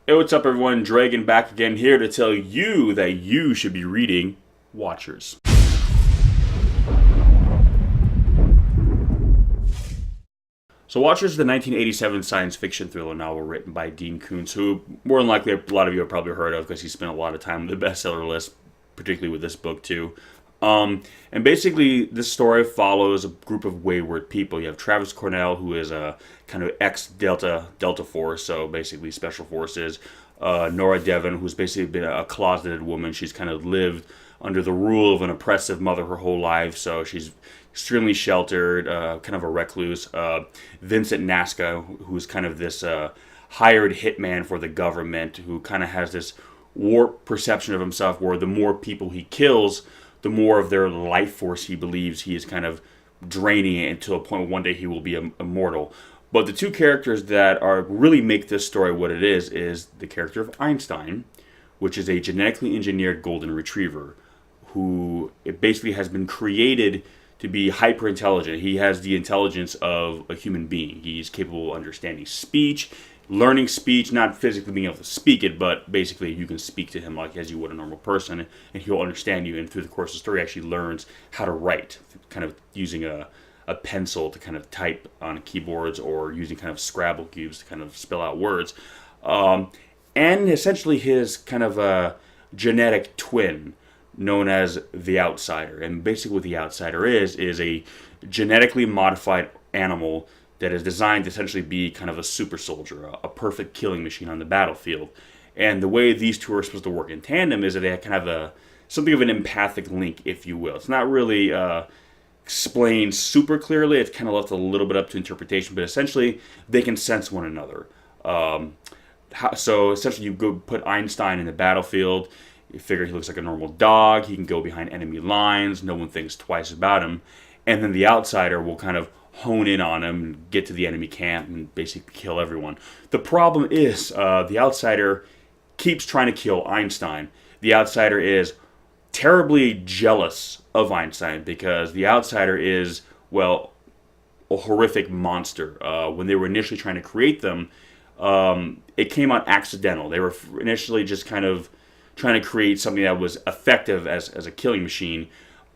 Hey, what's up, everyone? Dragon back again here to tell you that you should be reading Watchers. So Watchers is the 1987 science fiction thriller novel written by Dean Koontz, who more than likely a lot of you have probably heard of because he spent a lot of time on the bestseller list, particularly with this book too. And basically, this story follows a group of wayward people. You have Travis Cornell, who is a kind of ex-Delta Force, so basically Special Forces. Nora Devon, who's basically been a closeted woman. She's kind of lived under the rule of an oppressive mother her whole life, so she's extremely sheltered, kind of a recluse. Vincent Nasca, who's kind of this hired hitman for the government, who kind of has this warped perception of himself where the more people he kills, the more of their life force he believes he is kind of draining it until a point where one day he will be immortal. But the two characters that are really make this story what it is the character of Einstein, which is a genetically engineered golden retriever, who it basically has been created to be hyper intelligent. He has the intelligence of a human being. He's capable of understanding speech, learning speech, not physically being able to speak it, but basically you can speak to him like as you would a normal person, and he'll understand you. And through the course of the story, actually learns how to write, kind of using a pencil to kind of type on keyboards, or using kind of Scrabble cubes to kind of spell out words. And essentially his kind of a genetic twin known as the Outsider. And basically what the Outsider is a genetically modified animal that is designed to essentially be kind of a super soldier, a perfect killing machine on the battlefield. And the way these two are supposed to work in tandem is that they kind of something of an empathic link, if you will. It's not really explained super clearly. It's kind of left a little bit up to interpretation, but essentially they can sense one another. So essentially you go put Einstein in the battlefield. You figure he looks like a normal dog. He can go behind enemy lines. No one thinks twice about him. And then the Outsider will kind of hone in on him and get to the enemy camp and basically kill everyone. The problem is the Outsider keeps trying to kill Einstein. The Outsider is terribly jealous of Einstein because the Outsider is, well, a horrific monster. When they were initially trying to create them, it came out accidental. They were initially just kind of trying to create something that was effective as a killing machine,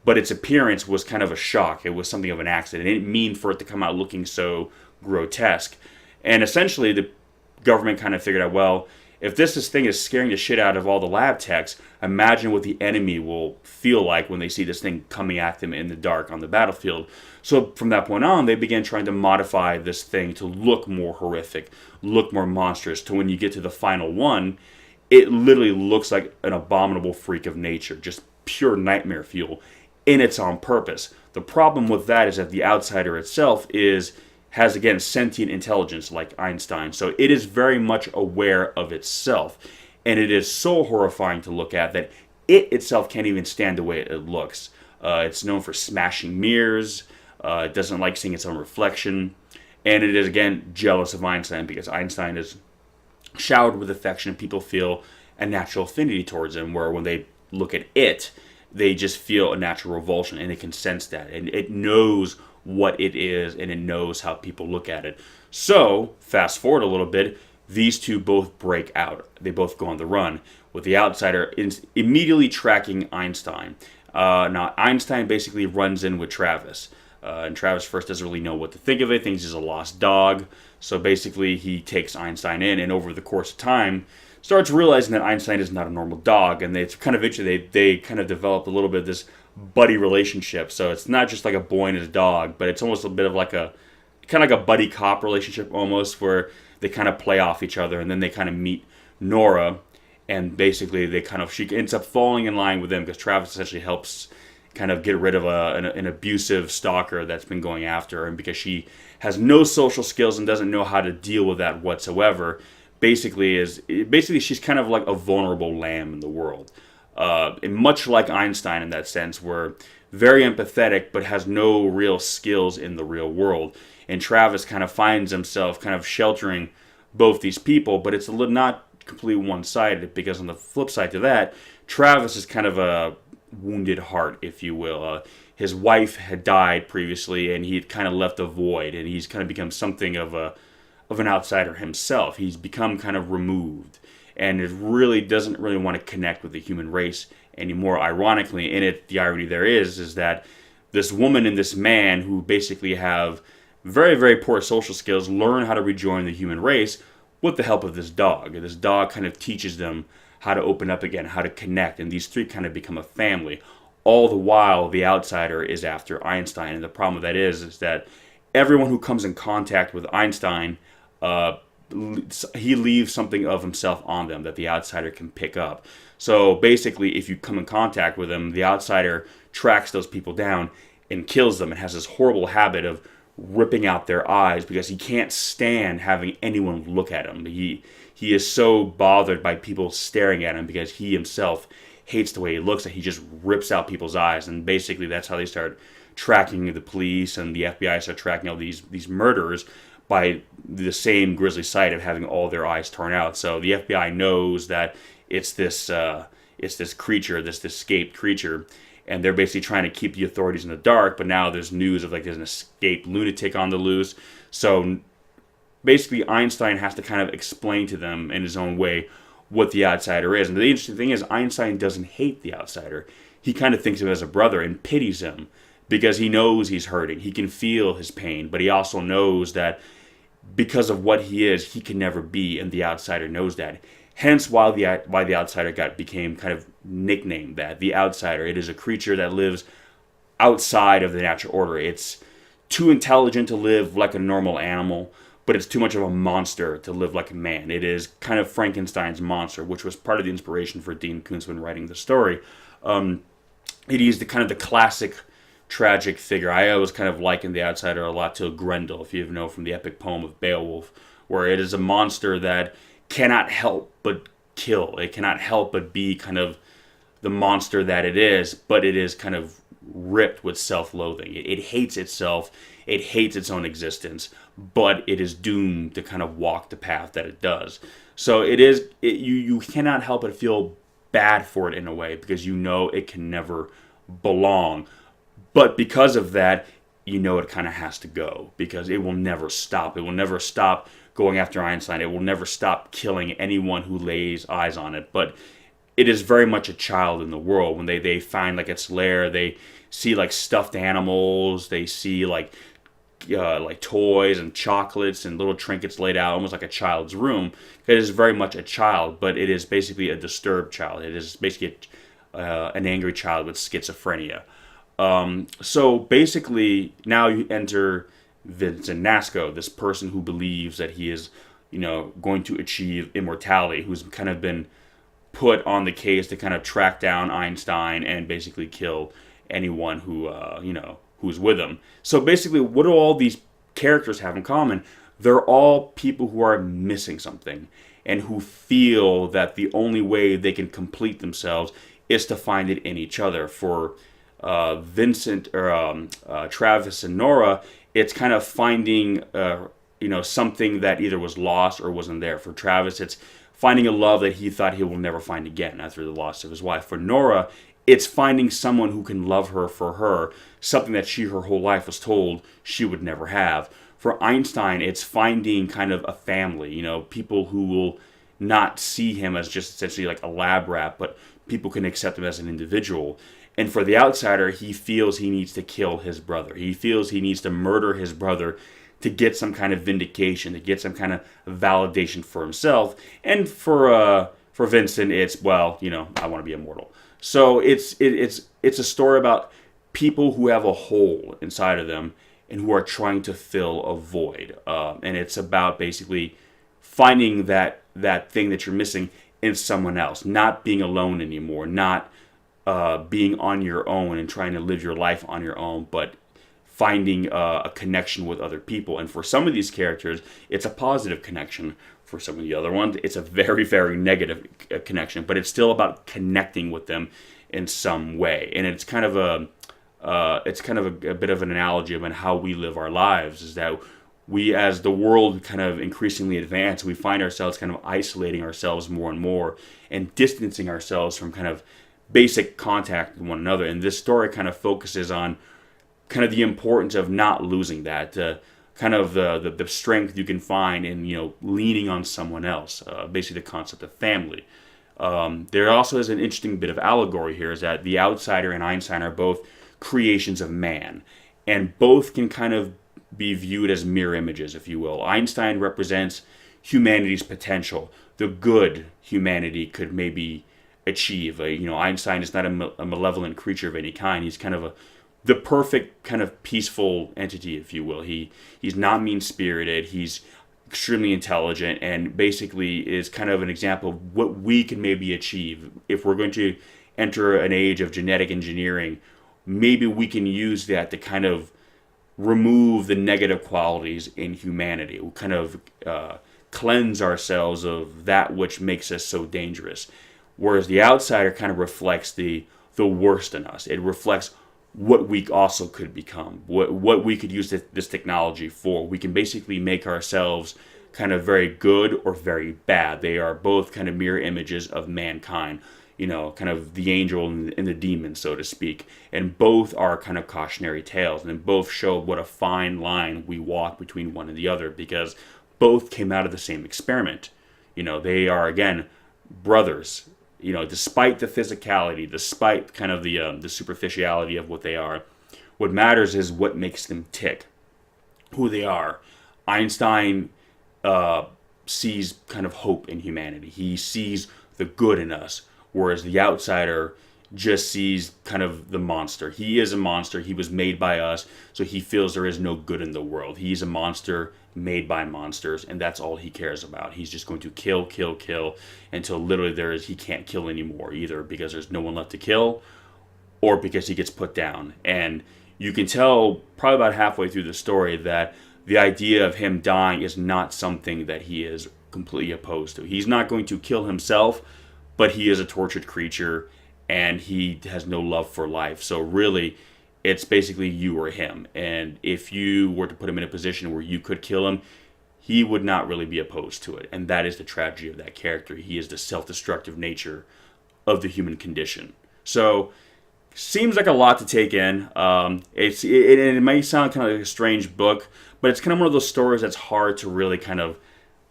but its appearance was kind of a shock. It was something of an accident. It didn't mean for it to come out looking so grotesque. And essentially, the government kind of figured out, well, if this thing is scaring the shit out of all the lab techs, imagine what the enemy will feel like when they see this thing coming at them in the dark on the battlefield. So from that point on, they began trying to modify this thing to look more horrific, look more monstrous, to when you get to the final one, it literally looks like an abominable freak of nature, just pure nightmare fuel. And it's on purpose. The problem with that is that the Outsider itself has again sentient intelligence like Einstein, so it is very much aware of itself, and it is so horrifying to look at that it itself can't even stand the way it looks. It's known for smashing mirrors. It doesn't like seeing its own reflection, and it is again jealous of Einstein because Einstein is showered with affection and people feel a natural affinity towards him, where when they look at it, they just feel a natural revulsion, and it can sense that, and it knows what it is, and it knows how people look at it. So, fast forward a little bit, these two both break out. They both go on the run, with the Outsider immediately tracking Einstein. Now, Einstein basically runs in with Travis, and Travis first doesn't really know what to think of it, thinks he's a lost dog, so basically he takes Einstein in, and over the course of time, starts realizing that Einstein is not a normal dog, and it's kind of interesting. They kind of develop a little bit of this buddy relationship. So it's not just like a boy and his dog, but it's almost a bit of like a kind of like a buddy cop relationship almost, where they kind of play off each other, and then they kind of meet Nora, and basically she ends up falling in line with them because Travis essentially helps kind of get rid of an abusive stalker that's been going after her, and because she has no social skills and doesn't know how to deal with that whatsoever. Basically she's kind of like a vulnerable lamb in the world. And much like Einstein in that sense, we're very empathetic but has no real skills in the real world. And Travis kind of finds himself kind of sheltering both these people, but it's not completely one-sided, because on the flip side to that, Travis is kind of a wounded heart, if you will. His wife had died previously, and he had kind of left a void, and he's kind of become something of an outsider himself. He's become kind of removed. and it really doesn't really want to connect with the human race anymore. Ironically, in it, the irony there is that this woman and this man who basically have very, very poor social skills learn how to rejoin the human race with the help of this dog. And this dog kind of teaches them how to open up again, how to connect, and these three kind of become a family. All the while, the outsider is after Einstein, and the problem with that is that everyone who comes in contact with Einstein, he leaves something of himself on them that the outsider can pick up. So basically, if you come in contact with him, the outsider tracks those people down and kills them, and has this horrible habit of ripping out their eyes because he can't stand having anyone look at him. He is so bothered by people staring at him because he himself hates the way he looks that he just rips out people's eyes. And basically that's how they start tracking the police, and the FBI start tracking all these murderers by the same grisly sight of having all their eyes torn out. So the FBI knows that it's this creature, this escaped creature, and they're basically trying to keep the authorities in the dark. But now there's news of like there's an escaped lunatic on the loose. So basically Einstein has to kind of explain to them in his own way what the outsider is. And the interesting thing is Einstein doesn't hate the outsider. He kind of thinks of him as a brother and pities him because he knows he's hurting. He can feel his pain, but he also knows that because of what he is, he can never be, and the outsider knows that. Hence why the outsider became kind of nicknamed that, the outsider. It is a creature that lives outside of the natural order. It's too intelligent to live like a normal animal, but it's too much of a monster to live like a man. It is kind of Frankenstein's monster, which was part of the inspiration for Dean Koontz when writing the story. It is the classic tragic figure. I always kind of liken the outsider a lot to Grendel, if you know from the epic poem of Beowulf, where it is a monster that cannot help but kill. It cannot help but be kind of the monster that it is, but it is kind of ripped with self-loathing. It hates itself. It hates its own existence, but it is doomed to kind of walk the path that it does. So you cannot help but feel bad for it in a way, because you know it can never belong. But because of that, you know it kind of has to go, because it will never stop. It will never stop going after Einstein. It will never stop killing anyone who lays eyes on it. But it is very much a child in the world. When they find like its lair, they see like stuffed animals, they see like toys and chocolates and little trinkets laid out, almost like a child's room. It is very much a child, but it is basically a disturbed child. It is basically an angry child with schizophrenia. So basically, now you enter Vincent Nasco, this person who believes that he is, going to achieve immortality, who's kind of been put on the case to kind of track down Einstein and basically kill anyone who, who's with him. So basically, what do all these characters have in common? They're all people who are missing something and who feel that the only way they can complete themselves is to find it in each other. For Vincent or Travis and Nora, it's kind of finding something that either was lost or wasn't there. For Travis, it's finding a love that he thought he will never find again after the loss of his wife. For Nora, it's finding someone who can love her for her, something that she her whole life was told she would never have. For Einstein, it's finding kind of a family, people who will not see him as just essentially like a lab rat, but people can accept him as an individual. And for the outsider, he feels he needs to kill his brother. He feels he needs to murder his brother to get some kind of vindication, to get some kind of validation for himself. And for Vincent, it's, I want to be immortal. So it's a story about people who have a hole inside of them and who are trying to fill a void. And it's about basically finding that thing that you're missing in someone else, not being alone anymore, not being on your own and trying to live your life on your own, but finding a connection with other people. And for some of these characters, it's a positive connection. For some of the other ones, it's a very, very negative connection, but it's still about connecting with them in some way. And it's kind of a bit of an analogy about how we live our lives, is that we, as the world kind of increasingly advances, we find ourselves kind of isolating ourselves more and more and distancing ourselves from kind of basic contact with one another. And this story kind of focuses on kind of the importance of not losing that, kind of the strength you can find in, leaning on someone else. Basically, the concept of family. There also is an interesting bit of allegory here, is that the outsider and Einstein are both creations of man, and both can kind of be viewed as mirror images, if you will. Einstein represents humanity's potential, the good humanity could maybe achieve. Einstein is not a malevolent creature of any kind. He's kind of the perfect kind of peaceful entity, if you will. He's not mean-spirited. He's extremely intelligent, and basically is kind of an example of what we can maybe achieve if we're going to enter an age of genetic engineering. Maybe we can use that to kind of remove the negative qualities in humanity. We'll kind of cleanse ourselves of that which makes us so dangerous. Whereas the outsider kind of reflects the worst in us. It reflects what we also could become, what we could use this technology for. We can basically make ourselves kind of very good or very bad. They are both kind of mirror images of mankind, kind of the angel and the demon, so to speak. And both are kind of cautionary tales, and both show what a fine line we walk between one and the other, because both came out of the same experiment. They are, again, brothers. Despite the physicality, despite kind of the superficiality of what they are, what matters is what makes them tick, who they are. Einstein sees kind of hope in humanity. He sees the good in us, whereas the outsider just sees kind of the monster. He is a monster. He was made by us, so he feels there is no good in the world. He's a monster made by monsters, and that's all he cares about. He's just going to kill, kill, kill until literally he can't kill anymore, either because there's no one left to kill or because he gets put down. And you can tell probably about halfway through the story that the idea of him dying is not something that he is completely opposed to. He's not going to kill himself, but he is a tortured creature and he has no love for life. So really, it's basically you or him. And if you were to put him in a position where you could kill him, he would not really be opposed to it. And that is the tragedy of that character. He is the self-destructive nature of the human condition. So, seems like a lot to take in. It may sound kind of like a strange book, but it's kind of one of those stories that's hard to really kind of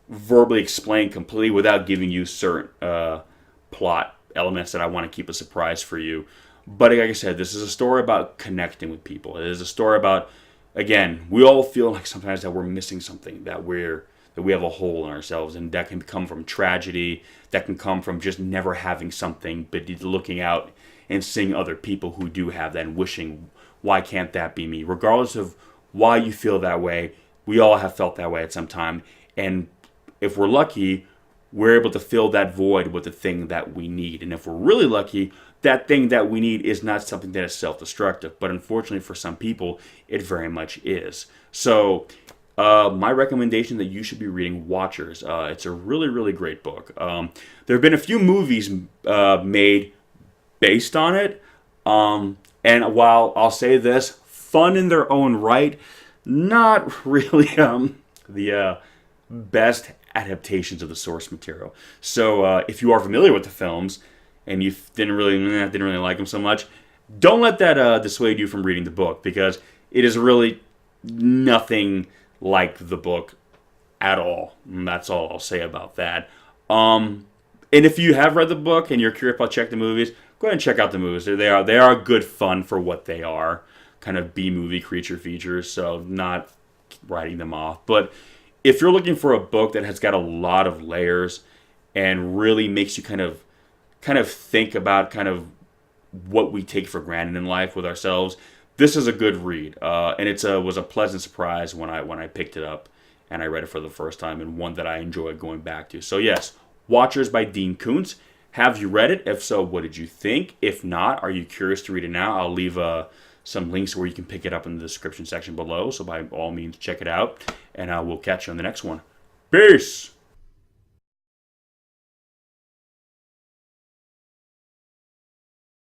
verbally explain completely without giving you certain plot elements that I want to keep a surprise for you. But like I said, this is a story about connecting with people. It is a story about, again, we all feel like sometimes that we're missing something, that we have a hole in ourselves, and that can come from tragedy, that can come from just never having something, but looking out and seeing other people who do have that and wishing, why can't that be me? Regardless of why you feel that way, we all have felt that way at some time, and if we're lucky, we're able to fill that void with the thing that we need. And if we're really lucky, that thing that we need is not something that is self-destructive. But unfortunately for some people, it very much is. So my recommendation that you should be reading Watchers. It's a really, really great book. There have been a few movies made based on it. And while I'll say this, fun in their own right, not really the best adaptations of the source material. So if you are familiar with the films and you didn't really like them so much, don't let that dissuade you from reading the book, because it is really nothing like the book at all. And that's all I'll say about that. And if you have read the book and you're curious about check the movies, go ahead and check out the movies. They are good fun for what they are, kind of B-movie creature features, so not writing them off. But if you're looking for a book that has got a lot of layers and really makes you kind of think about kind of what we take for granted in life with ourselves, this is a good read. And it was a pleasant surprise when I picked it up and I read it for the first time, and one that I enjoyed going back to. So yes, Watchers by Dean Koontz. Have you read it? If so, what did you think? If not, are you curious to read it now? I'll leave some links where you can pick it up in the description section below. So by all means, check it out. And we'll catch you on the next one. Peace!